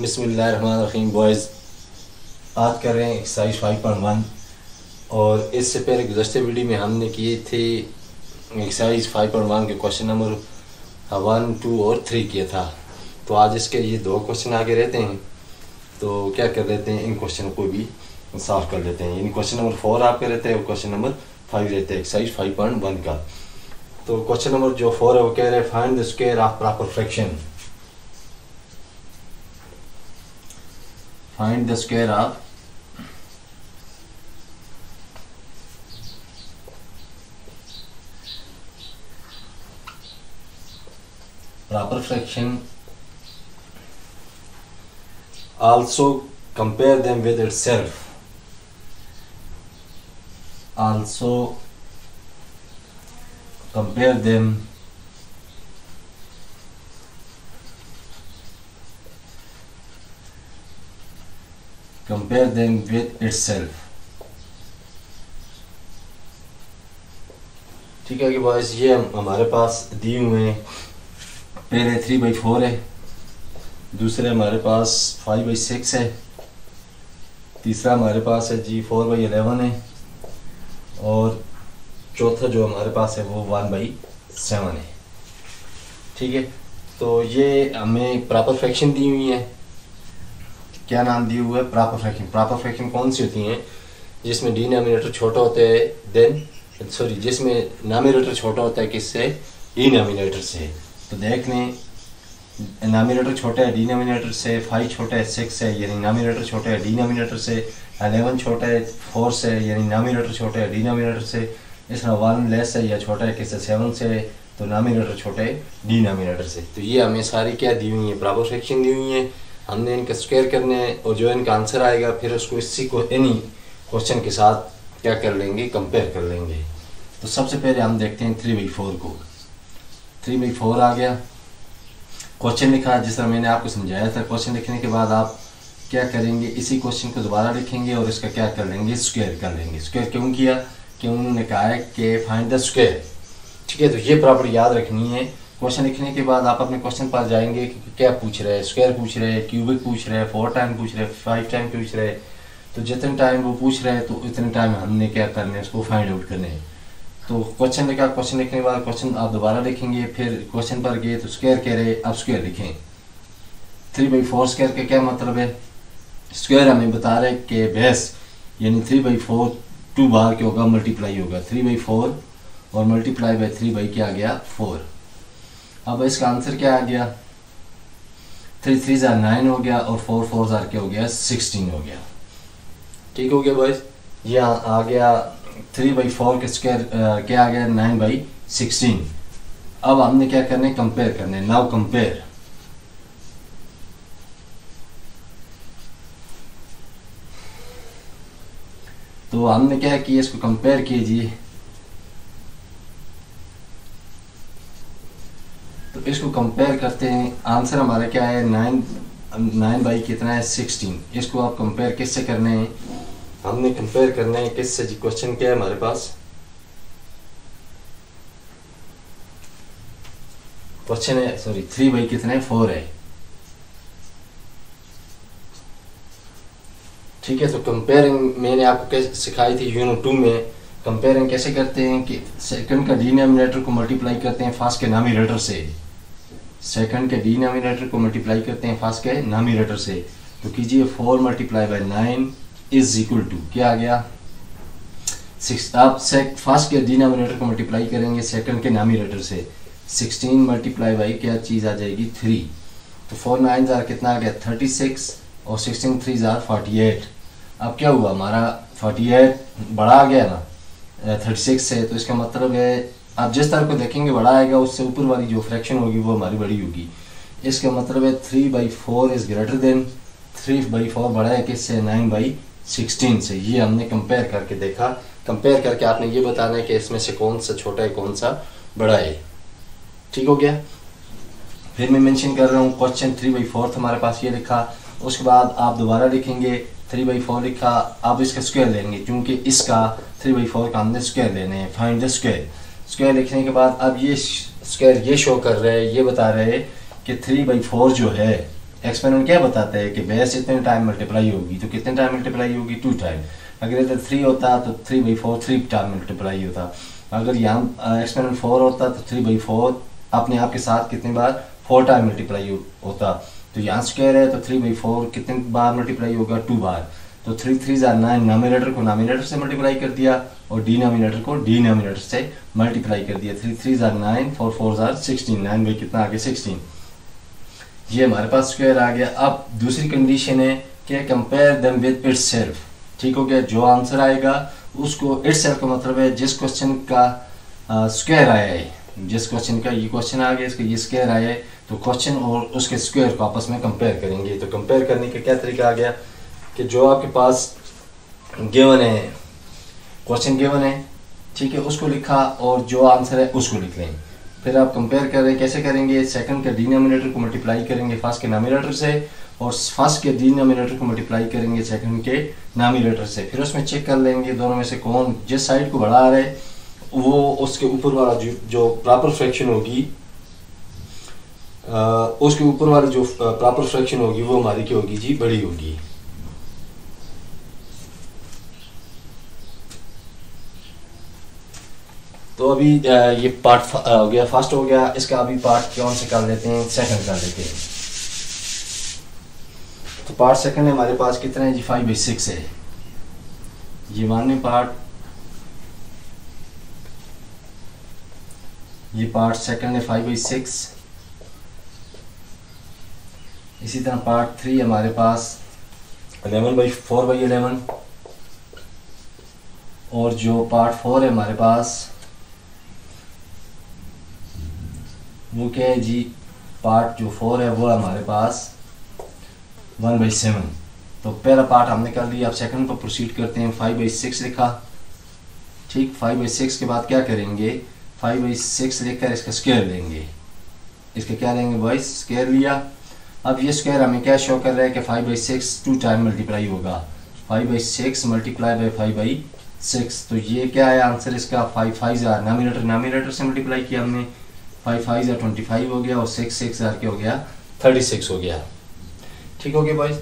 बिस्मिल्लाहिर्रहमानिर्रहीम बॉयज़, आज कर रहे हैं एक्सरसाइज 5.1। और इससे पहले गुज़श्ते वीडियो में हमने किए थे एक्सरसाइज 5.1 के क्वेश्चन नंबर 1, 2 और 3 किया था। तो आज इसके ये 2 क्वेश्चन आगे रहते हैं, तो क्या कर लेते हैं, इन क्वेश्चन को भी सॉल्व कर लेते हैं। यानी क्वेश्चन नंबर 4 आपके रहते हैं और क्वेश्चन नंबर 5 रहते हैं एक्सरसाइज 5.1 का। तो क्वेश्चन नंबर जो 4 है वो कह रहे हैं find the square of proper fraction. Find the square of proper fraction. Also compare them with itself. Also compare them with itself। ठीक है कि बॉयज़, ये हमारे पास दिए हुए हैं। पहले 3/4 है, दूसरे हमारे पास 5/6 है, तीसरा हमारे पास है जी 4/11 है, और चौथा जो हमारे पास है वो 1/7 है। ठीक है, तो ये हमें प्रॉपर फ्रैक्शन दी हुई है। क्या नाम दिया हुआ है? Proper fraction. प्रॉपर फ्रैक्शन कौन सी होती हैं? जिसमें डिनोमिनेटर छोटा होता है जिसमें नॉमिनेटर छोटा होता है किससे? डिनोमिनेटर से। तो देख लें, नॉमिनेटर छोटा है डिनोमिनेटर से, 5 छोटा है 6 है, यानी नॉमिनेटर छोटा है डिनोमिनेटर से, 11 छोटा है 4 से, यानी नॉमिनेटर छोटा है डिनोमिनेटर से। इसमें 1 लेस है या छोटा है किससे? 7 से, तो नॉमिनेटर छोटा है डिनोमिनेटर से। तो ये हमें सारी क्या दी हुई है? प्रॉपर फ्रैक्शन दी हुई है। हमने इनका स्क्वायर करना है और जो इनका आंसर आएगा फिर उसको इसी को इन्हीं क्वेश्चन के साथ क्या कर लेंगे? कंपेयर कर लेंगे। तो सबसे पहले हम देखते हैं 3/4 को। 3/4 आ गया, क्वेश्चन लिखा जिस तरह मैंने आपको समझाया था। क्वेश्चन लिखने के बाद आप क्या करेंगे? इसी क्वेश्चन को दोबारा लिखेंगे और इसका क्या कर लेंगे? स्क्वायर कर लेंगे। स्क्वायर क्यों किया? कि उन्होंने कहा है कि फाइंड द स्क्वायर। ठीक है, तो ये प्रॉपर याद रखनी है। क्वेश्चन लिखने के बाद आप अपने क्वेश्चन पर जाएंगे कि क्या पूछ रहे हैं, स्क्वायर पूछ रहे हैं, क्यूबिक पूछ रहे हैं, 4 टाइम पूछ रहे हैं, 5 टाइम पूछ रहे हैं। तो जितने टाइम वो पूछ रहे हैं तो इतने टाइम हमने क्या करना है? उसको फाइंड आउट करना है। तो क्वेश्चन लिखा, क्वेश्चन लिखने के बाद क्वेश्चन आप दोबारा लिखेंगे, फिर क्वेश्चन पर गए तो स्क्वायर कह रहे, अब स्क्वायर लिखें। 3/4 स्क्वायर का क्या मतलब है? स्क्वायर हमें बता रहे कि बेस यानी 3/4 2 बार क्या होगा? मल्टीप्लाई होगा। 3/4 और मल्टीप्लाई बाई 3 क्या आ गया? 4। अब इसका आंसर क्या आ गया? 3 3 9 हो गया और 4 4 क्या हो गया? 16 हो गया। ठीक हो गया बॉयज, ये आ गया 3/4 के स्क्वायर क्या आ गया? 9/16। अब हमने क्या करना है? कंपेयर करना है। Now compare. तो हमने क्या किया? इसको कंपेयर कीजिए। तो इसको कंपेयर करते हैं, आंसर हमारा क्या है? 9 कितना है? 16। इसको आप कंपेयर किससे करने हैं? हमने कंपेयर करना है किससे? जी क्वेश्चन क्या है हमारे पास? क्वेश्चन है 3 कितना है? 4 है। ठीक है, तो कंपेयरिंग मैंने आपको कैसे सिखाई थी यूनिट 2 में। कंपेयरिंग कैसे करते हैं कि सेकंड का डिनोमिनेटर को मल्टीप्लाई करते हैं फर्स्ट के नॉमिनेटर से। सेकंड के डिनोमिनेटर को मल्टीप्लाई करते हैं फर्स्ट के नॉमिनेटर से। तो कीजिए 4 × 9 इज इक्वल टू क्या आ गया? 6। आप फर्स्ट के डिनोमिनेटर को मल्टीप्लाई करेंगे सेकंड के नॉमिनेटर से। 16 × क्या चीज़ आ जाएगी? 3। तो 4 9 कितना आ गया? 36 और 16 3 48। अब क्या हुआ हमारा? 48 बड़ा आ गया ना 36 से, तो इसका मतलब है आप जिस तरह को देखेंगे बड़ा आएगा, उससे ऊपर वाली जो फ्रैक्शन होगी वो हमारी बड़ी होगी। इसका मतलब है 3/4 इज ग्रेटर देन 3/4 बड़ा है किससे? 9/16 से। ये हमने कंपेयर करके देखा। कंपेयर करके आपने ये बताना है कि इसमें से कौन सा छोटा है कौन सा बड़ा है। ठीक हो गया। फिर मैं मेंशन कर रहा हूँ क्वेश्चन 3/4 हमारे पास ये लिखा। उसके बाद आप दोबारा लिखेंगे 3/4 लिखा। अब इसका स्क्वायर लेंगे क्योंकि इसका 3/4 का हमने स्क्वायर लेने हैं। Find the square. स्क्वायर लिखने के बाद अब ये स्क्वायर ये शो कर रहे हैं, ये बता रहे हैं कि 3/4 जो है एक्सपेरिमेंट क्या बताता है कि बेस इतने टाइम मल्टीप्लाई होगी, तो कितने टाइम मल्टीप्लाई होगी, 2 टाइम। अगर इधर 3 होता तो 3/4 3 टाइम मल्टीप्लाई होता। अगर यहाँ एक्सपेरिमेंट 4 होता तो 3/4 अपने आप के साथ कितनी बार 4 टाइम मल्टीप्लाई होता। तो यहाँ स्क्वायर है तो 3/4 कितने बार मल्टीप्लाई होगा, 2 बार। तो 3 3 9, नॉमिनेटर को नॉमिनेटर से मल्टीप्लाई कर दिया और डिनोमिनेटर को डिनोमिनेटर से मल्टीप्लाई कर दिया। 3 3 9, 4 4 16, 9 बाई कितना आ गया 16। ये हमारे पास स्क्वायर आ गया। अब दूसरी कंडीशन है कि कंपेयर देम विद इटसेल्फ। ठीक हो गया, जो आंसर आएगा उसको इटसेल्फ का मतलब है जिस क्वेश्चन का स्क्वायर आया है, जिस क्वेश्चन का ये क्वेश्चन आ गया इसका ये स्क्वायर आया है, तो क्वेश्चन और उसके स्क्वायर को आपस में कंपेयर करेंगे। तो कंपेयर करने का क्या तरीका आ गया कि जो आपके पास गिवन है, क्वेश्चन गिवन है, ठीक है, उसको लिखा और जो आंसर है उसको लिख लें। फिर आप कंपेयर करें, कैसे करेंगे, सेकंड के डिनोमिनेटर को मल्टीप्लाई करेंगे फर्स्ट के नॉमिनेटर से और फर्स्ट के डिनोमिनेटर को मल्टीप्लाई करेंगे सेकंड के नॉमिनेटर से। फिर उसमें चेक कर लेंगे दोनों में से कौन जिस साइड को बढ़ा रहा है वो उसके ऊपर वाला जो प्रॉपर फ्रैक्शन होगी, उसके ऊपर वाली जो प्रॉपर फ्रैक्शन होगी वो हमारी क्या होगी जी, बड़ी होगी। तो अभी ये पार्ट हो गया, फर्स्ट हो गया। इसका अभी पार्ट कौन से कर लेते हैं, सेकंड कर लेते हैं। तो पार्ट सेकंड है हमारे पास कितना है जी, 5/6 है। ये मानने पार्ट, ये पार्ट सेकंड है 5/6। इसी तरह पार्ट 3 हमारे पास 11/4/11 और जो पार्ट 4 है हमारे पास वो क्या है जी, पार्ट जो 4 है वो हमारे पास 1/7। तो पहला पार्ट हमने कर लिया। अब सेकंड पर प्रोसीड करते हैं। 5/6 लिखा, ठीक। 5/6 के बाद क्या करेंगे, 5/6 लिखकर इसका स्क्वायर लेंगे। इसका क्या लेंगे बॉयस, स्क्वायर लिया। अब ये स्क्वायर हमें क्या शो कर रहा है कि 5/6 2 टाइम मल्टीप्लाई होगा। 5/6 मल्टीप्लाई बाई 5/6, तो ये क्या है आंसर इसका, 5 5 नॉमिनेटर से मल्टीप्लाई किया हमने, 5 5 25 हो गया और 6 6 क्या हो गया, 36 हो गया। ठीक हो गया बॉयज।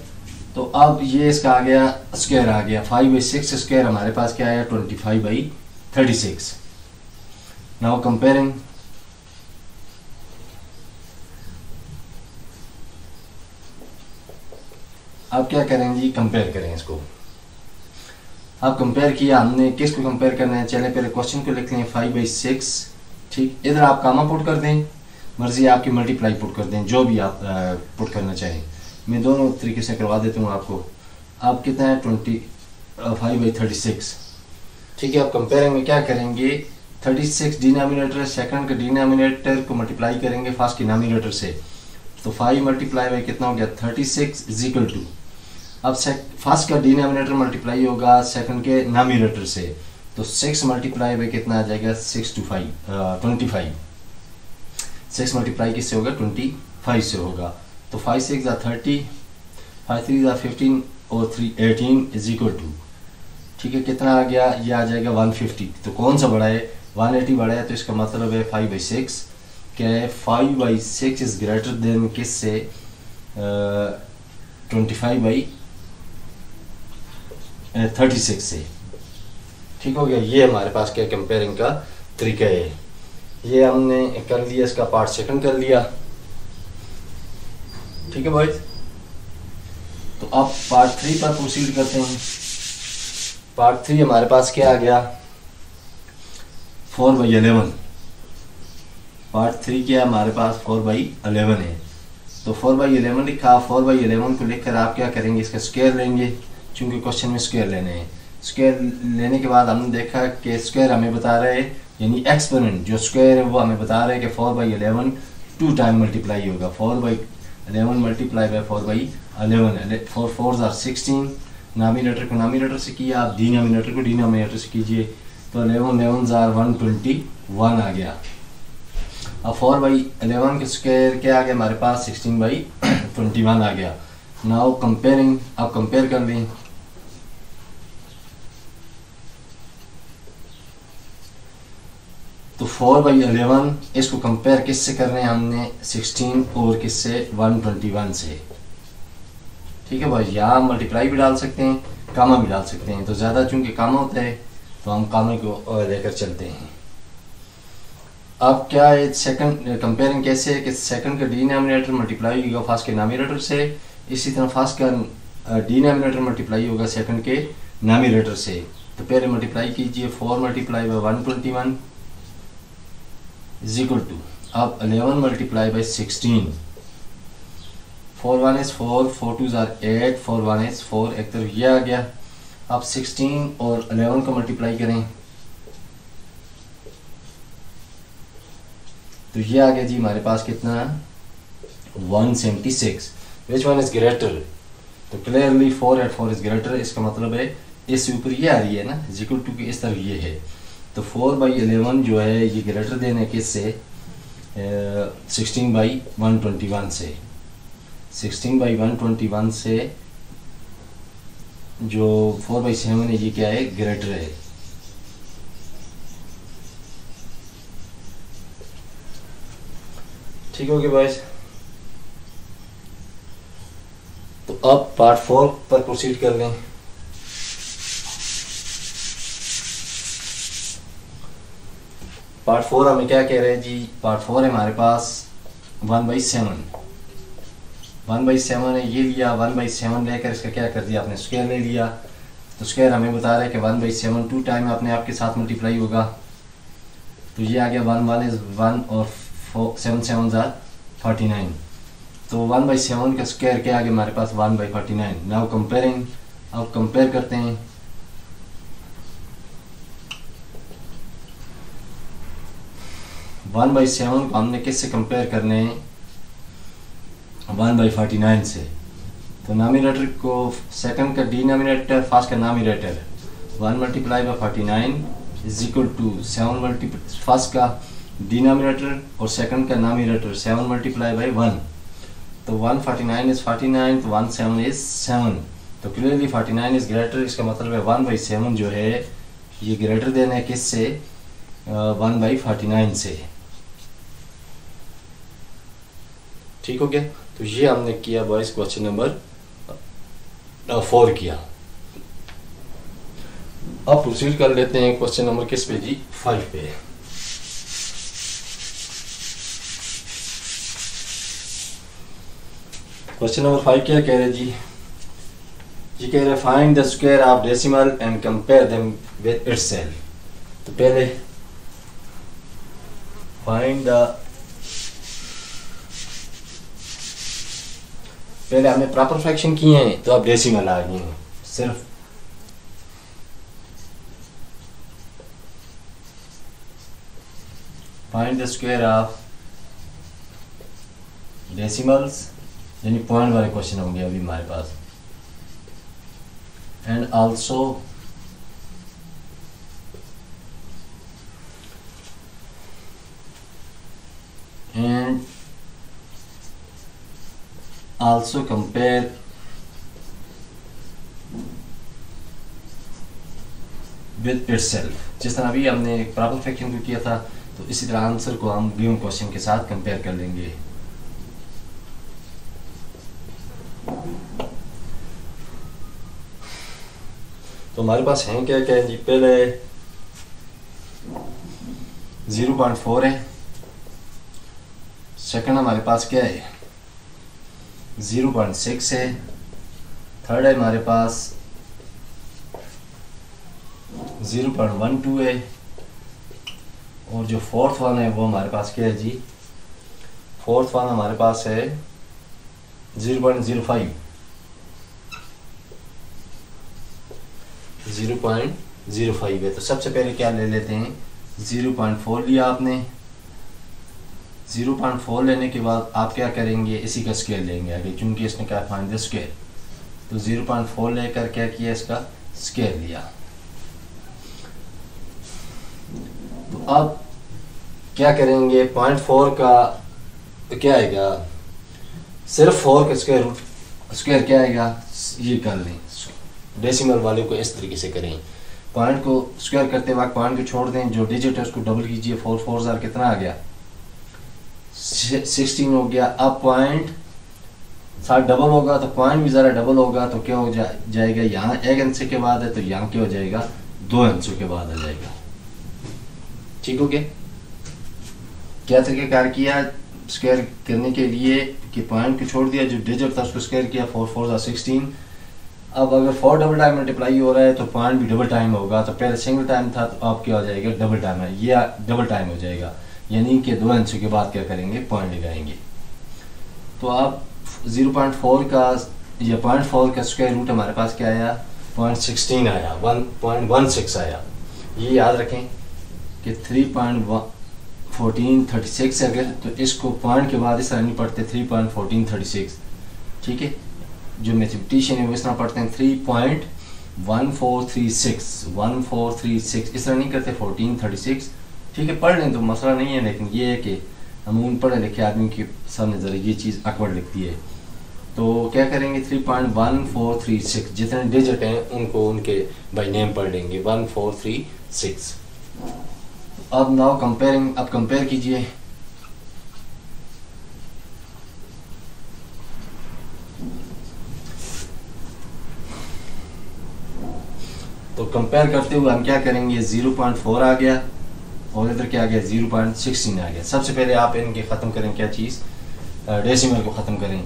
तो अब ये इसका आ गया स्क्वायर आ गया, 5/6 स्क्वायर हमारे पास क्या आया, 25/36। नाउ कंपेयरिंग, अब क्या करेंगे जी, कंपेयर करें इसको। अब कंपेयर किया हमने, किसको कंपेयर करना है, चले पहले क्वेश्चन को लिख लें 5/6, ठीक। इधर आप कामा पुट कर दें, मर्जी आपकी, मल्टीप्लाई पुट कर दें, जो भी आप पुट करना चाहें। मैं दोनों तरीके से करवा देता हूँ आपको। अब कितना है 25/36, ठीक है। अब कंपेयरिंग में क्या करेंगे, 36 डिनोमिनेटर, सेकंड के डिनोमिनेटर को मल्टीप्लाई करेंगे फर्स्ट के नॉमिनेटर से। तो 5 मल्टीप्लाई बाई कितना हो गया, 36 इज इक्वल टू, अब फर्स्ट का डिनोमिनेटर मल्टीप्लाई होगा सेकंड के नॉमिनेटर से, तो 6 मल्टीप्लाई बाई कितना आ जाएगा, 6 to 5 25। 6 मल्टीप्लाई किससे होगा, 25 से होगा। तो 5 6 30, 5 3 15 और 3 18 इज इक्वल टू, ठीक है, कितना आ गया, ये आ जाएगा 150। तो कौन सा बड़ा है, 180 बड़ा है। तो इसका मतलब है 5/6 क्या है, 5/6 इज ग्रेटर देन किससे, 25/36 से। ठीक हो गया। ये हमारे पास क्या कंपेयरिंग का तरीका है। ये हमने कर लिया, इसका पार्ट सेकंड कर लिया, ठीक है बॉयज। तो अब पार्ट 3 पर प्रोसीड करते हैं। पार्ट 3 हमारे पास क्या आ गया, 4/11। पार्ट 3 क्या है हमारे पास, 4/11 है। तो 4/11 लिखा, 4/11 को लिखकर आप क्या करेंगे, इसका स्क्वायर लेंगे, चूंकि क्वेश्चन में स्क्वायर लेने हैं। स्क्वायर लेने के बाद हमने देखा कि स्क्वायर हमें बता रहे हैं, यानी एक्सपोनेंट जो स्क्वायर है वो हमें बता रहे हैं कि 4/11 2 टाइम मल्टीप्लाई होगा। 4/11 मल्टीप्लाई बाई 4/11, 4 4 16। नॉमिनेटर को नॉमिनेटर से किया, आप डिनोमिनेटर को डिनोमिनेटर से कीजिए, तो 11 11 121 आ गया। अब 4/11 के स्क्वायर क्या आ गया हमारे पास, 16/21 आ गया। नाउ कंपेयरिंग, आप कंपेयर कर लें। तो 4/11 इसको कंपेयर किससे कर रहे हैं हमने, 16 और किससे, 121 से। ठीक है भाई, यहाँ मल्टीप्लाई भी डाल सकते हैं, कामा भी डाल सकते हैं। तो ज़्यादा चूंकि कामा होता है तो हम कामे को लेकर चलते हैं। अब क्या है सेकंड कंपेयरिंग कैसे है कि सेकंड का डिनोमिनेटर मल्टीप्लाई होगा फर्स्ट के नामिनेटर से, इसी तरह फर्स्ट का डिनोमिनेटर मल्टीप्लाई होगा सेकंड के नामिनेटर से। तो पहले मल्टीप्लाई कीजिए, 4 multiply by 121 is equal to, अब 11 multiply by 16, 4 1 is 4, 4 2 are 8, 4 1 is 4, एक तरफ ये आ गया। अब 16 और 11 को मल्टीप्लाई करें तो ये आ गया जी हमारे पास कितना, 176। विच वन इज ग्रेटर, तो क्लियरली 4 एट 4 इज ग्रेटर, इसका मतलब है इससे ऊपर ये आ रही है ना, इज इक्वल टू की इस तरफ ये है। तो 4/11 जो है ये ग्रेटर देने किससे, 16/121 से, 16/121 से जो 4/7 है ये क्या है, ग्रेटर है। ठीक हो गया बॉयज। तो अब पार्ट 4 पर प्रोसीड कर लें। पार्ट 4 हमें क्या कह रहे हैं जी, पार्ट 4 है हमारे पास 1/7, 1/7 है ये लिया, 1/7 लेकर इसका क्या कर दिया आपने, स्क्वायर ले लिया। तो स्क्वायर हमें बता रहा है कि 1/7 2 टाइम अपने आप के साथ मल्टीप्लाई होगा। तो ये आ गया 1 1 इज 1 और 7 7 are 49। तो 1/7 का स्क्वायर क्या आ गया हमारे पास, 1/49। नाउ कंपेयरिंग, अब कंपेयर करते हैं। वन बाई 7 को हमने किससे कंपेयर करने हैं, 1/49 से। तो नामिनेटर को सेकंड का डिनोमिनेटर फर्स्ट का numerator 1 multiply by 49 is equal to 7 multiply first का डिनोमिनेटर और सेकंड का नामिनेटर 7 मल्टीप्लाई बाई 1। तो 149 इज 49, तो 17 इज 7। तो क्लियरली 49 इज ग्रेटर, इसका मतलब है 1/7 जो है ये ग्रेटर देना है किससे, 1/49 से। ठीक हो गया। तो ये हमने किया बॉयज क्वेश्चन नंबर 4 किया। अब प्रोसीड कर लेते हैं क्वेश्चन नंबर किस पे जी, 5 पे। क्वेश्चन नंबर 5 क्या कह रहे जी, ये कह रहे find the square of decimal and compare them with itself. तो पहले फाइंड द, पहले हमने प्रॉपर फ्रैक्शन किए हैं तो अब डेसिमल आ गए हैं सिर्फ। Find the square of decimals, यानी पॉइंट वाले क्वेश्चन होंगे अभी हमारे पास। And also compare with itself। जिस तरह अभी हमने प्रॉपर फ्रैक्शन को किया था तो इसी तरह आंसर को हम गिवन क्वेश्चन के साथ कंपेयर कर लेंगे। तो हमारे पास हैं क्या क्या जी, पहले 0.4 है, सेकंड हमारे पास क्या है 0.6 है, थर्ड है हमारे पास 0.12 है, और जो फोर्थ वन है वो हमारे पास क्या है जी, फोर्थ वन हमारे पास है 0.05, 0.05 है। तो सबसे पहले क्या ले लेते हैं, 0.4 लिया आपने, 0.4 लेने के बाद आप क्या करेंगे, इसी का स्क्वायर लेंगे आगे, क्योंकि इसने क्या फाइंड द स्क्वायर। तो 0.4 लेकर क्या किया, इसका स्क्वायर लिया। तो अब क्या करेंगे, 0.4 का क्या आएगा, सिर्फ 4 का स्क्वायर रूट, स्क्वायर क्या आएगा, ये कर लें, डेसिमल वाले को इस तरीके से करें। पॉइंट को स्क्वायर करते वक्त पॉइंट को छोड़ दें, जो डिजिट है उसको डबल कीजिए, 4 4 कितना आ गया, 16 हो गया। अब पॉइंट साथ डबल होगा तो पॉइंट भी ज़रा डबल होगा तो क्या हो जाएगा, यहाँ एक आंसर के बाद है तो यहाँ क्या हो जाएगा, 2 आंसर के बाद आ जाएगा। ठीक हो गया। क्या तरीक़ाकार किया स्क्वायर करने के लिए कि पॉइंट को छोड़ दिया, जो डिजिट था उसको स्क्वायर किया, 4 4 16। अब अगर 4 डबल टाइम मल्टीप्लाई हो रहा है तो पॉइंट भी डबल टाइम होगा, तो पहले सिंगल टाइम था तो अब क्या हो जाएगा, डबल टाइम है, ये डबल टाइम हो जाएगा, यानी कि 2 आंसर के बाद क्या करेंगे, पॉइंट लगाएंगे। तो आप 0.4 का या 0.4 का स्क्वायर रूट हमारे पास क्या आया, 0.16 आया, 1.16 आया। ये याद रखें कि 3.1436 अगर, तो इसको पॉइंट के बाद इस तरह नहीं पढ़ते 3.1436, ठीक है। जो मैथमेटिशियन है वो इस तरह पढ़ते हैं 3.1436 इस तरह नहीं करते 1436, ठीक है। पढ़ लें तो मसला नहीं है, लेकिन ये है कि अमूमन पढ़े लिखे आदमी के सामने ज़रा ये चीज़ अकबर लिखती है। तो क्या करेंगे, 3.1436 जितने डिजिट हैं उनको उनके बाई नेम पढ़ लेंगे, 1436। अब नाउ कंपेयरिंग, अब कंपेयर कीजिए। तो कंपेयर करते हुए हम क्या करेंगे, 0.4 आ गया और इधर क्या आ गया, 0.16 आ गया। सबसे पहले आप इनके ख़त्म करें, क्या चीज़, डेसिमल को ख़त्म करें।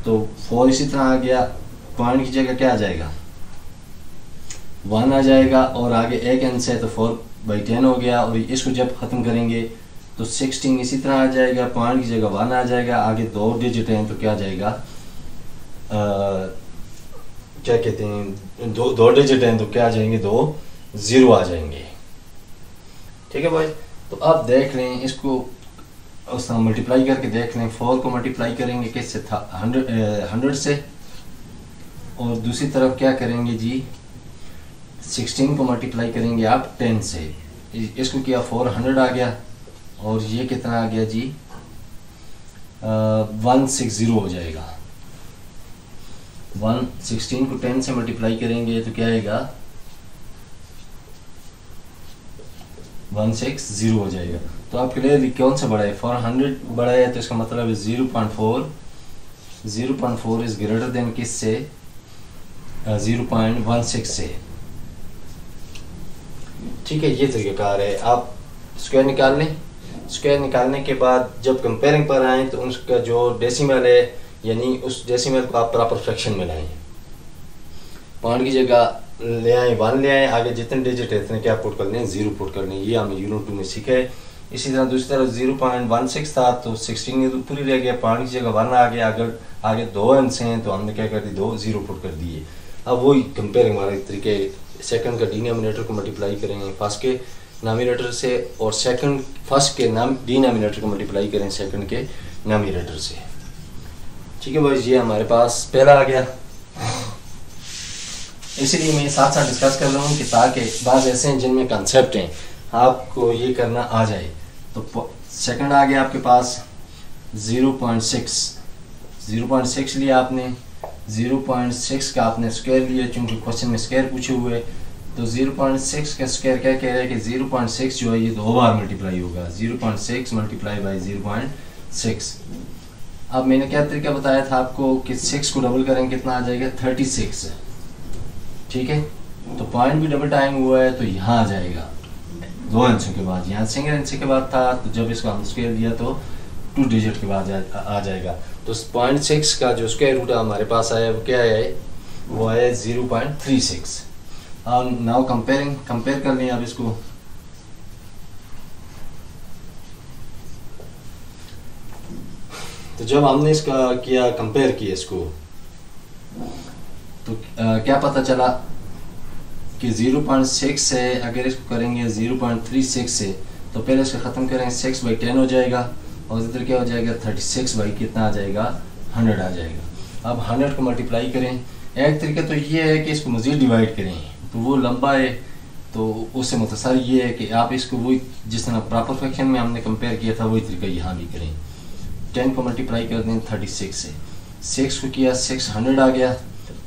तो 4 इसी तरह आ गया, पॉइंट की जगह क्या आ जाएगा, 1 आ जाएगा, और आगे एक आंसर है तो 4/10 हो गया। और इसको जब ख़त्म करेंगे तो 16 इसी तरह आ जाएगा, पॉइंट की जगह 1 आ जाएगा, आगे 2 डिजिट हैं तो क्या आ जाएगा, क्या कहते हैं, दो डिजिट हैं तो क्या आ जाएंगे, 2 0 आ जाएंगे। ठीक है भाई। तो अब देख लें इसको उस तरह मल्टीप्लाई करके देख लें। 4 को मल्टीप्लाई करेंगे किससे, 100 से, और दूसरी तरफ क्या करेंगे जी, 16 को मल्टीप्लाई करेंगे आप 10 से। इसको किया 400 आ गया, और ये कितना आ गया जी, 160 हो जाएगा। 16 को 10 से मल्टीप्लाई करेंगे तो क्या आएगा, 160 हो जाएगा। तो आप क्लियरली कौन सा बड़ा है, 400 बड़ा है, तो इसका मतलब है 0.4 इज ग्रेटर देन किस से, 0.16 से। ठीक है, ये तरीक़ाकार है। आप स्क्वायर निकाल लें। स्क्वायर निकालने के बाद जब कंपेयरिंग पर आएँ तो उसका जो डेसिमल है, यानी उस डेसिमल को आप प्रॉपर फ्रैक्शन में लाएँ। पॉइंट की जगह ले आए 1 ले आए, आगे जितने डिजिट है इतने क्या पुट कर लें, 0 पुट कर लें। ये हमने यूनिट 2 में सीखा है। इसी तरह दूसरी तरफ 0.16 था तो 16 तो पूरी रह गया, पॉइंट की जगह 1 आ गया, अगर आगे 2 अंश हैं तो हमने क्या कर दी, 2 0 पुट कर दिए। अब वही कंपेयरिंग वाले तरीके, सेकंड का डिनोमिनेटर को मल्टीप्लाई करेंगे फर्स्ट के नॉमिनेटर से, और सेकंड फर्स्ट के डिनोमिनेटर को मल्टीप्लाई करें सेकंड के नॉमिनेटर से। ठीक है भाई, ये हमारे पास पहला आ गया। इसीलिए मैं साथ साथ डिस्कस कर रहा हूँ कि ताकि बाज़ ऐसे हैं जिनमें कंसेप्ट हैं आपको ये करना आ जाए। तो सेकंड आ गया आपके पास 0.6 लिया आपने, 0.6 का आपने स्क्वायर लिया, चूँकि क्वेश्चन में स्क्वायर पूछे हुए। तो 0.6 का स्क्वायर क्या कह रहा है कि 0.6 जो है ये 2 बार मल्टीप्लाई होगा, 0.6 मल्टीप्लाई बाई 0.6। अब मैंने क्या तरीका बताया था आपको कि 6 को डबल करेंगे कितना आ जाएगा, 36। ठीक है, तो पॉइंट भी डबल टाइम हुआ है तो यहाँ आ जाएगा 2 अंशों के बाद, यहाँ सिंगल अंश के बाद था, तो जब इसको हम स्क्वायर दिया तो 2 डिजिट के बाद आ जाएगा। तो 0.6 का जो स्क्वायर रूट हमारे पास आया वो क्या है, वो आया 0.36। अब नाउ कंपेयर कर लें आप इसको। तो जब हमने इसका किया, कंपेयर किया इसको, तो क्या पता चला कि 0.6 से अगर इसको करेंगे 0.36 से, तो पहले इसको ख़त्म करेंगे 6/10 हो जाएगा, और इधर क्या हो जाएगा 36 बाई कितना आ जाएगा, 100 आ जाएगा। अब 100 को मल्टीप्लाई करें। एक तरीका तो ये है कि इसको मज़ीद डिवाइड करें, तो वो लंबा है, तो उससे मुख्तसर ये है कि आप इसको वही जिस तरह प्रॉपर फ्रैक्शन में हमने कंपेयर किया था वही तरीका यहाँ भी करें। 10 को मल्टीप्लाई कर दें 36 से, 6 को किया 600 आ गया,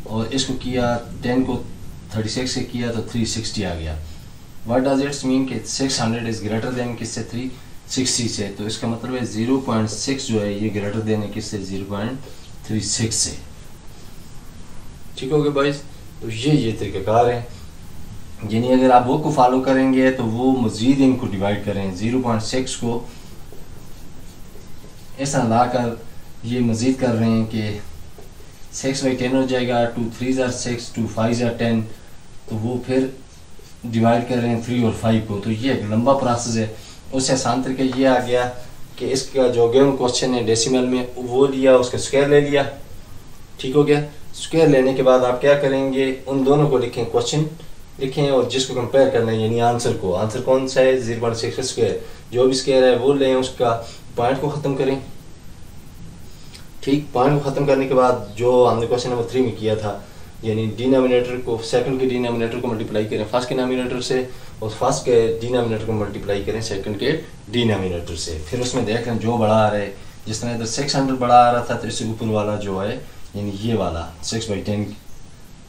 और इसको किया 10 को 36 से किया तो 360 आ गया। व्हाट डज इट्स मीन कि 600 इज़ ग्रेटर देन किससे, 360 से। तो इसका मतलब है 0.6 जो है ये ग्रेटर देन है किससे, 36 से। ठीक हो गया भाई। तो ये तरीक़ाकार है, यानी अगर आप वो को फॉलो करेंगे तो वो मज़ीद इनको डिवाइड करें, 0.6 को ऐसा लाकर ये मज़ीद कर रहे हैं कि 6/10 हो जाएगा, 2 3s are 6, 2 5s are 10, तो वो फिर डिवाइड कर रहे हैं 3 और 5 को। तो ये एक लंबा प्रोसेस है। उससे आसान तरीका ये आ गया कि इसका जो गिवन क्वेश्चन है डेसिमल में वो लिया, उसका स्क्वायर ले लिया। ठीक हो गया। स्क्वायर लेने के बाद आप क्या करेंगे, उन दोनों को लिखें, क्वेश्चन लिखें और जिसको कंपेयर करना है यानी आंसर को। आंसर कौन सा है, 0.6 का स्क्वायर। जो भी स्क्वायर है वो लें, उसका पॉइंट को ख़त्म करें। ठीक, पॉइंट को ख़त्म करने के बाद जो हमने क्वेश्चन नंबर 3 में किया था, यानी डिनोमिनेटर को, सेकंड के डिनोमिनेटर को मल्टीप्लाई करें फर्स्ट के डिनोमिनेटर से, और फर्स्ट के डिनोमिनेटर को मल्टीप्लाई करें सेकंड के डिनोमिनेटर से। फिर उसमें देख लें जो बड़ा आ रहा है, जिस तरह इधर 600 बड़ा आ रहा था तो इससे ऊपर वाला जो है यानी ये वाला 6/10,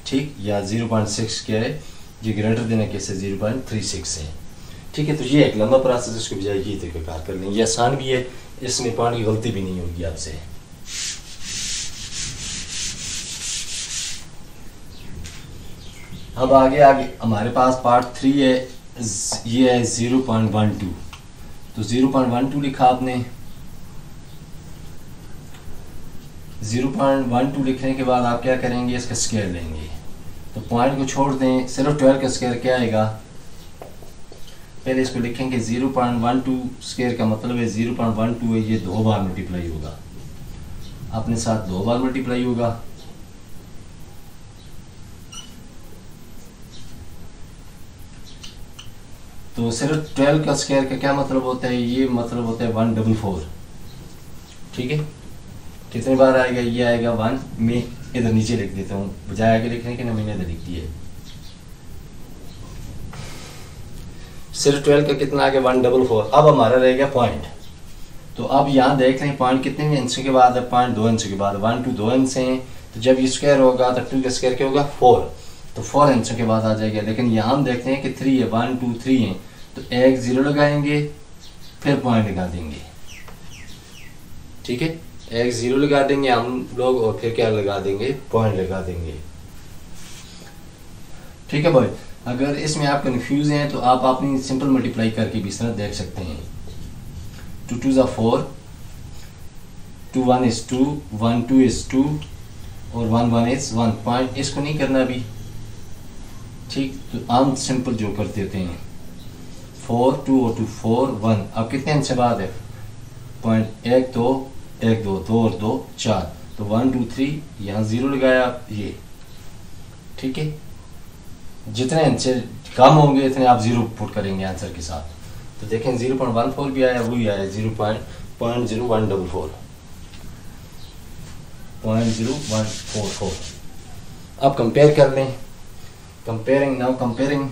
ठीक, या 0.6 क्या है, ये ग्रेटर देने के से 0.36 है। ठीक है। तो ये एक लंबा प्रोसेस, इसके बजाय ये तरीक़ाकार कर लें, ये आसान भी है, इसमें पॉइंट की गलती भी नहीं होगी आपसे। अब आगे हमारे पास पार्ट 3 है, ये है 0.12। तो 0.12 लिखा आपने। 0.12 लिखने के बाद आप क्या करेंगे, इसका स्क्वायर लेंगे। तो पॉइंट को छोड़ दें, सिर्फ 12 का स्क्वायर क्या आएगा, पहले इसको लिखेंगे 0.12 स्क्वायर का मतलब है 0.12 है, ये 2 बार मल्टीप्लाई होगा, अपने साथ 2 बार मल्टीप्लाई होगा। तो सिर्फ 12 का स्क्वायर का क्या मतलब होता है, ये मतलब होता है 144। ठीक है। कितने बार आएगा, ये आएगा 1 में, इधर नीचे लिख देता हूँ बजाय आगे लिखने के ना, मैंने इधर लिख दिया। सिर्फ 12 का कितना आ गया, 144। अब हमारा रह गया पॉइंट। तो अब यहाँ देख लें पॉइंट कितने इंचों के बाद है, पॉइंट 2 इंचों के बाद, 1 2 2 इंच हैं। तो जब ये स्क्वायर होगा तो 2 का स्क्वायर क्या होगा, 4, तो 4 इंचों के बाद आ जाएगा। लेकिन यहाँ हम देखते हैं कि 3 है, 1 2 3 है, तो एक 0 लगाएंगे फिर पॉइंट लगा देंगे। ठीक है, एक 0 लगा देंगे हम लोग और फिर क्या लगा देंगे, पॉइंट लगा देंगे। ठीक है भाई। अगर इसमें आप कंफ्यूज हैं तो आप अपनी सिंपल मल्टीप्लाई करके भी इस तरह देख सकते हैं। 2 2s are 4, 2 1 is 2, 1 2 is 2 और 1 1 is 1। पॉइंट इसको नहीं करना अभी। ठीक, तो हम सिंपल जो कर देते हैं 4 2 और 2 4 1। अब कितने इंच से बाद है, पॉइंट 1 2 1 2 2 और 2 4, तो 1 2 3 यहाँ 0 लगाया ये। ठीक है, जितने इंच कम होंगे इतने आप 0 पुट करेंगे आंसर के साथ। तो देखें 0.14 भी आया, वही आया 0.0144। अब कंपेयर कर लें, कंपेयरिंग नाउ कंपेयरिंग।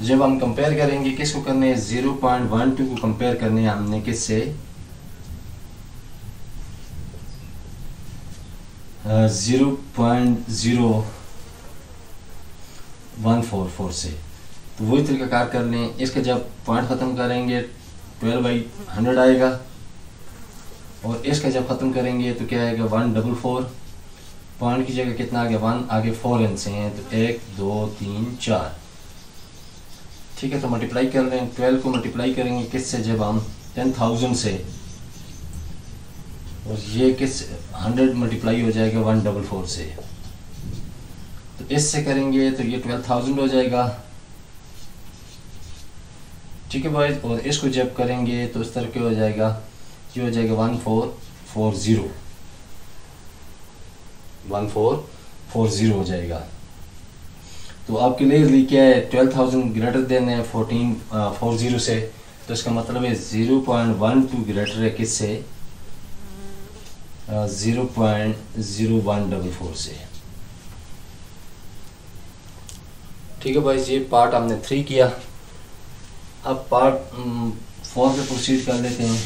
जब हम कंपेयर करेंगे किसको करने हैं, 0.12 को कंपेयर करने हैं हमने किससे, 0.0144 से। तो वही तरीकाकार कर लें। इसका जब पॉइंट ख़त्म करेंगे 12/100 आएगा, और इसका जब ख़त्म करेंगे तो क्या आएगा, 144। पॉइंट की जगह कितना आ गया, 1 आगे 4 इंच से हैं, तो 1 2 3 4। ठीक है, तो मल्टीप्लाई कर लें। 12 को मल्टीप्लाई करेंगे किससे, जब हम 10,000 से, और ये किस 100 मल्टीप्लाई हो जाएगा 144 से, तो इससे करेंगे तो ये 12,000 हो जाएगा। ठीक है भाई, और इसको जब करेंगे तो इस तरह के हो जाएगा, ये हो जाएगा 1440 हो जाएगा। तो आपके लिए क्या है, 12,000 ग्रेटर देन है 1440 से, तो इसका मतलब है 0.12 ग्रेटर है किससे, 0.0144 से। ठीक है भाई, ये पार्ट हमने 3 किया। अब पार्ट 4 पे प्रोसीड कर लेते हैं।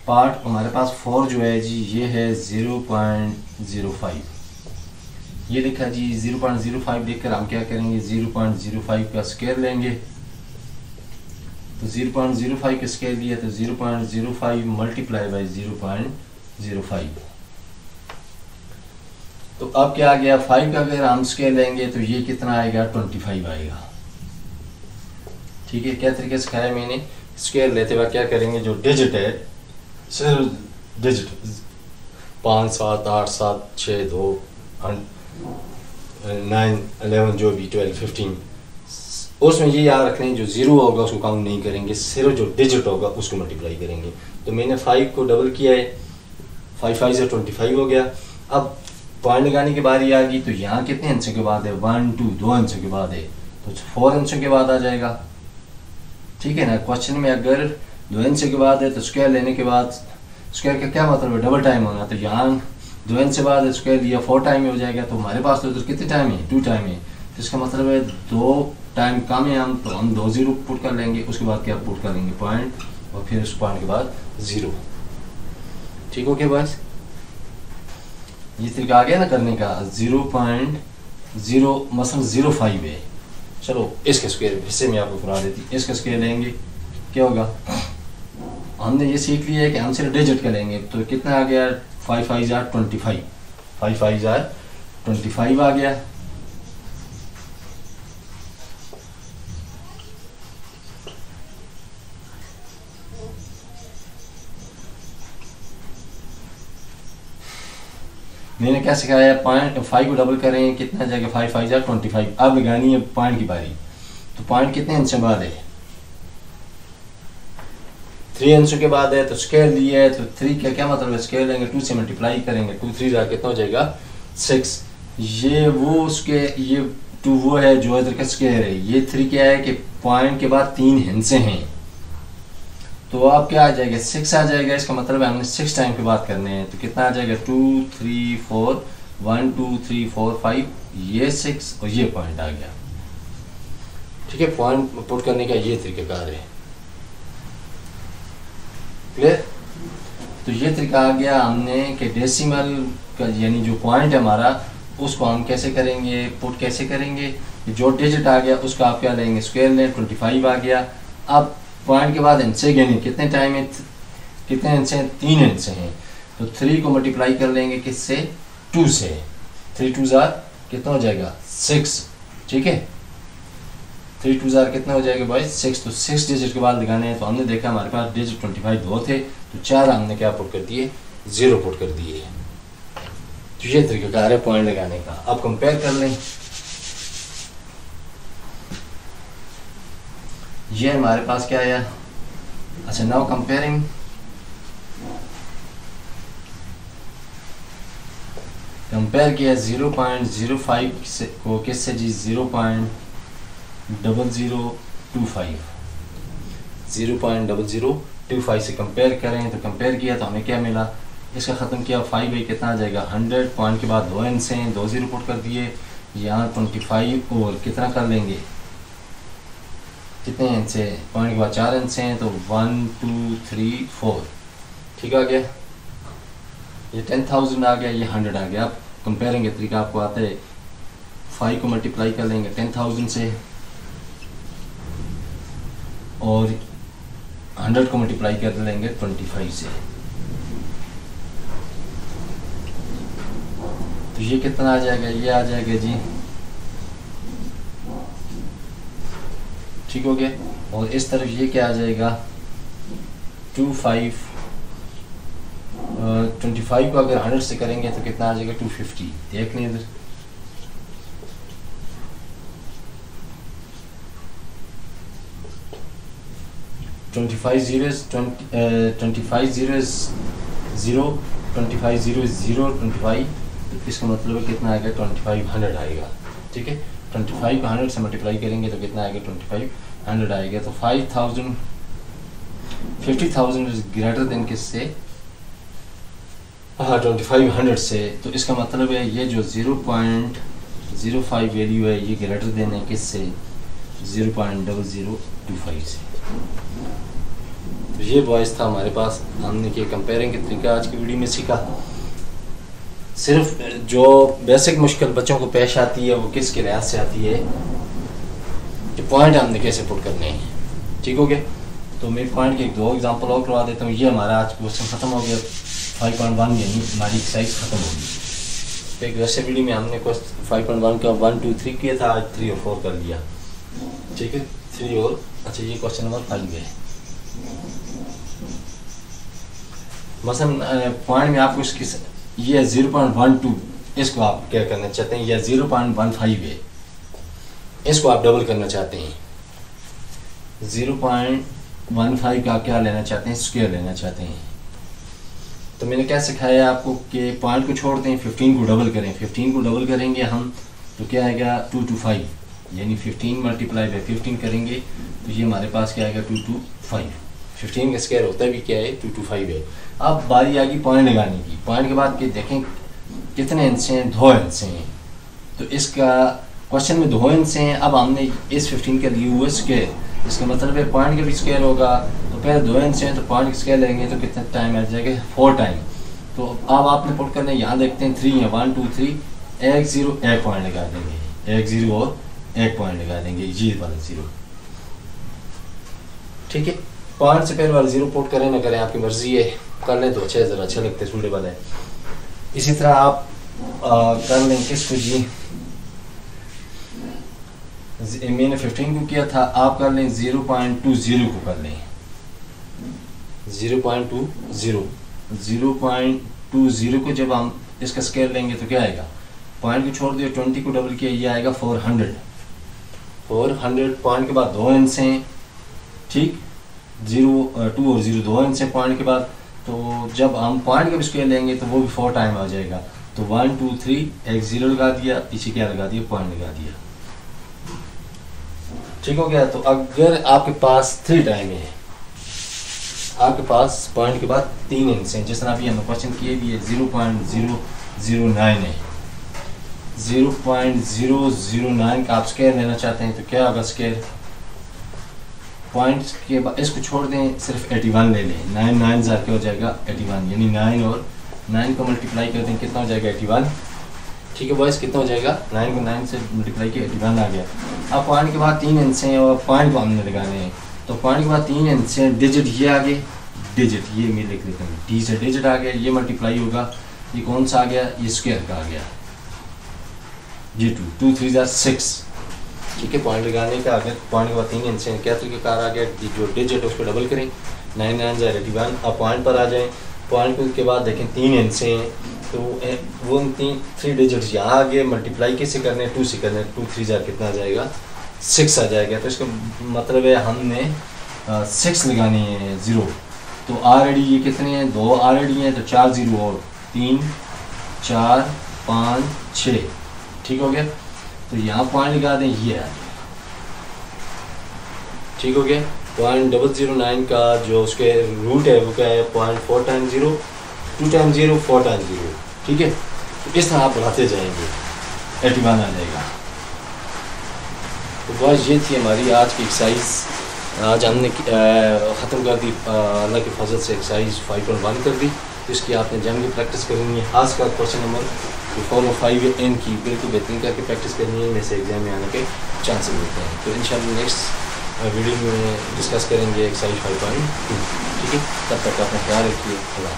पार्ट हमारे पास 4 जो है जी, ये है 0.05। ये लिखा जी 0.05 देखकर हम क्या करेंगे 0.05 का स्क्वायर लेंगे। तो 0.05 का स्क्वायर लिया तो 0.05 मल्टीप्लाई बाई 0.05। तो अब क्या आ गया 5 का अगर हम स्क्वायर लेंगे तो ये कितना आएगा 25 आएगा। ठीक है, क्या तरीके से खाया मैंने। स्क्वायर लेते हुए क्या करेंगे, जो डिजिट है सिर्फ डिजिट 5 7 8 7 6 2 9 11 जो भी 12 15 उसमें ये याद रखना है जो जीरो होगा उसको काउंट नहीं करेंगे, सिर्फ जो डिजिट होगा उसको मल्टीप्लाई करेंगे। तो मैंने 5 को डबल किया है, 5 5 से 25 हो गया। अब पॉइंट लगाने की बारी आ गई, तो यहाँ कितने अंशों के बाद है 1 2 2 अंशों के बाद है तो 4 अंशों के बाद आ जाएगा। ठीक है ना, क्वेश्चन में अगर 2 अंशों के बाद है तो स्क्वायर लेने के बाद स्क्वायर का क्या मतलब है डबल टाइम होना, तो यहाँ 2 अंश से बाद स्क्वायर लिया 4 टाइम में हो जाएगा। तो हमारे पास तो उधर कितने टाइम है 2 टाइम है, तो इसका मतलब है 2 टाइम कम है हम, तो हम 2 0 पुट कर लेंगे, उसके बाद क्या पुट करेंगे पॉइंट और फिर उस पॉइंट के बाद 0। ठीक हो गया बस, ये तरीका आ गया ना करने का। 0.0 मसलन 0.5 है, चलो इसके स्क्वायर हिस्से में आपको करा देती, इसका स्क्वायर लेंगे क्या होगा, हमने ये सीख लिया है कि हम सिर्फ डिजिट का लेंगे। तो कितना आ गया 5 5 जार 25, 5 5 जार 25 आ गया। मैंने क्या सिखाया है, पॉइंट 5 को डबल करें कितना जाएगा 5 5 जार 25। अब लगानी है पॉइंट की बारी, तो पॉइंट कितने अंश बाद है 3 अंशों के बाद है, तो स्क्वायर लिया है तो 3 का क्या मतलब है, स्क्वायर लेंगे 2 से मल्टीप्लाई करेंगे, 2 3 जार कितना हो जाएगा 6। ये वो उसके ये 2 वो है जो इधर का स्क्वायर है, ये 3 क्या है कि पॉइंट के बाद 3 हिस्से हैं, तो अब क्या आ जाएगा 6 आ जाएगा। इसका मतलब है हमने 6 टाइम की बात करने हैं, तो कितना आ जाएगा 2 3 4 1 2 3 4 5 ये 6 और ये पॉइंट आ गया। ठीक है, पॉइंट पुट करने का ये तरीकाकार है, क्लियर। तो ये तरीका आ गया हमने कि डेसिमल का यानी जो पॉइंट है हमारा उसको हम कैसे करेंगे पुट कैसे करेंगे, जो डिजिट आ गया उसका आप क्या लेंगे स्क्वायर लें, 25 आ गया। अब पॉइंट के बाद इनसे गिने कितने टाइम है, कितने इंच हैं 3 इंच हैं, तो 3 को मल्टीप्लाई कर लेंगे किससे 2 से, 3 2 जार कितना हो जाएगा 6। ठीक है, 3 2 जार कितना हो जाएगा भाई 6, तो 6 डिजिट के बाद लगाने हैं। तो हमने देखा हमारे पास डिजिट 25 2 थे, तो 4 हमने क्या पुट कर दिए 0 पुट कर दिए। तो ये तरीकाकार है पॉइंट लगाने का। अब कंपेयर कर लें, ये हमारे पास क्या आया, अच्छा नाउ कंपेयरिंग, कंपेयर किया 0.05 से को किससे जी 0.0025, 0.0025 से कंपेयर करें। तो कंपेयर किया तो हमें क्या मिला, इसका ख़त्म किया 5 बाई कितना आ जाएगा 100, पॉइंट के बाद 2 इंच हैं 2 0 पुट कर दिए, यहाँ 25 और कितना कर लेंगे कितने इंच है, पॉइंट के बाद 4 इंच हैं तो 1 2 3 4। ठीक आ गया, ये 10,000 आ गया, ये 100 आ गया। अब कंपेयरिंग का तरीका आपको आता है, 5 को मल्टीप्लाई कर लेंगे 10,000 से और 100 को मल्टीप्लाई कर लेंगे 25 से, तो ये कितना आ जाएगा, ये आ जाएगा जी ठीक हो गया। और इस तरफ ये क्या आ जाएगा 25 को अगर 100 से करेंगे तो कितना आ जाएगा 250। देख लें इधर, $25 0 25, तो इसका मतलब है कितना आएगा 2500 आएगा। ठीक है, 25 को 100 से मल्टीप्लाई करेंगे तो कितना आएगा 2500 आएगा। तो 50,000 इज ग्रेटर देन किससे, हाँ 2500 से। तो इसका मतलब है ये जो 0.05 वैल्यू है ये ग्रेटर देन है किससे 0.0025 से। तो ये वॉइस था हमारे पास, हमने कि कंपेयरिंग के तरीका आज की वीडियो में सीखा। सिर्फ जो बेसिक मुश्किल बच्चों को पेश आती है वो किसके लिहाज से आती है कि पॉइंट हमने कैसे पुट करने हैं। ठीक हो गया, तो मैं पॉइंट के 2 एग्जांपल और करवा देता हूँ। ये हमारा आज क्वेश्चन ख़त्म हो गया 5.1 यानी हमारी एक्सरसाइज ख़त्म होगी। तो एक वैसे वीडियो में हमने 5.1 का 1 2 3 किया था, आज 3 और 4 कर लिया। ठीक है, 3 और अच्छा ये क्वेश्चन नंबर 5 है। मसलन पॉइंट में आपको इसकी ये 0.12 इसको आप क्या करना चाहते हैं, या 0.15 है इसको आप डबल करना चाहते हैं। 0.15 का क्या लेना चाहते हैं, स्क्वायर लेना चाहते हैं। तो मैंने क्या सिखाया आपको कि पॉइंट को छोड़ते हैं, 15 को डबल करें। 15 को डबल करेंगे हम तो क्या आएगा 2 to 5, यानी 15 मल्टीप्लाई बाई 15 करेंगे तो ये हमारे पास क्या आएगा 2 to 5। 15 का स्क्वायर होता भी क्या है 2 to 5 है। अब बारी आ गई पॉइंट लगाने की। पॉइंट के बाद देखें कितने हिस्से हैं, 2 हिस्से हैं। तो इसका क्वेश्चन में 2 हिस्से हैं। अब हमने इस 15 के लिए हुआ स्क्वायर, इसका मतलब है पॉइंट का भी स्क्वायर होगा। तो पहले 2 हिस्से हैं तो पॉइंट का स्क्वायर लेंगे तो कितना टाइम आ जाएगा 4 टाइम। तो अब आपने पुट करना है, यहाँ देखते हैं 3 है, 1 2 3 1 0 1 पॉइंट लगा देंगे, 1 0 और 1 पॉइंट लगा देंगे, ये वाला 0। ठीक है, पॉइंट से पहले वाला 0 पुट करें ना करें आपकी मर्जी है, कर लें तो अच्छा है, ज़रा अच्छा लगता है, सूटेबल है। इसी तरह आप कर लें किसको जी, मैंने 15 को किया था, आप कर लें 0.20 को कर लें 0.20 को जब हम इसका स्केल लेंगे तो क्या आएगा, पॉइंट को छोड़ दिया 20 को डबल किया, ये आएगा 400। पॉइंट के बाद 2 हिस्से हैं। ठीक, 0 2 और 0 2 हिस्से पॉइंट के बाद। तो जब हम पॉइंट का भी स्केल लेंगे तो वो भी 4 टाइम आ जाएगा। तो 1 2 3 1 0 लगा दिया, पीछे क्या लगा दिया, पॉइंट लगा दिया। ठीक हो गया। तो अगर आपके पास 3 टाइम है, आपके पास पॉइंट के बाद 3 हिस्से हैं, जिस तरह अभी हमने क्वेश्चन किए भी है 0.009 है, 0.009 का आप स्केयर लेना चाहते हैं तो क्या होगा स्केयर, पॉइंट के बाद इसको छोड़ दें, सिर्फ 81 ले लें। 9 9 क्या हो जाएगा 81, यानी 9 और 9 को मल्टीप्लाई कर दें, कितना हो जाएगा 81। ठीक है बॉयस, कितना हो जाएगा 9 को 9 से मल्टीप्लाई किया 81 आ गया। अब पॉइंट के बाद 3 हिस्से हैं और पॉइंट को हमने लगाने हैं। तो पॉइंट के बाद 3 हिस्से हैं, डिजिट ये आ गए, डिजिट ये मैं लिख देता हूँ, डी से डिजिट आ गया, ये मल्टीप्लाई होगा, ये कौन सा आ गया, ये स्क्वायर का आ गया, ये 2 3 6। ठीक है, पॉइंट लगाने का अगर पॉइंट के बाद 3 हिस्से हैं, क्या तरीक़ाकार आ गया, जो डिजिट उसको डबल करें, 9 9 81। अब पॉइंट पर आ जाएँ, पॉइंट के बाद देखें 3 हिस्से हैं, तो वो 3 डिजिट्स यहाँ आ गए, मल्टीप्लाई कैसे करने, 2 से करने, 2 3 कितना आ जाएगा 6 आ जाएगा। तो इसका मतलब है हमने 6 लगाने हैं 0। तो ऑलरेडी ये कितने हैं, 2 ऑलरेडी हैं, तो 4 0 और 3 4 5 6। ठीक हो गया। तो यहाँ पॉइंट लगा दें, ये आ गया। ठीक हो गया। 0.009 का जो उसके रूट है वो क्या है, 0.4 टाइम्स 0 2 टाइम्स 0 4 टाइम्स 0। ठीक है, तो इस तरह आप बढ़ाते जाएंगे, 81 आ जाएगा। तो बस ये थी हमारी आज की एक्सरसाइज। आज हमने ख़त्म कर दी, अल्लाह के फजल से एक्सरसाइज 5.1 कर दी। तो इसकी आपने जम की प्रैक्टिस करनी है, खासकर क्वेश्चन नंबर 4 और 5 एन की बिल्कुल बेहतरीन करके प्रैक्टिस करनी है, जैसे एग्जाम में आने के चांसेस मिलते हैं। तो इंशाल्लाह नेक्स्ट वीडियो में डिस्कस करेंगे एक्सरसाइज 5.2। ठीक है, तब तक अपना ख्याल रखिए। अल्लाह।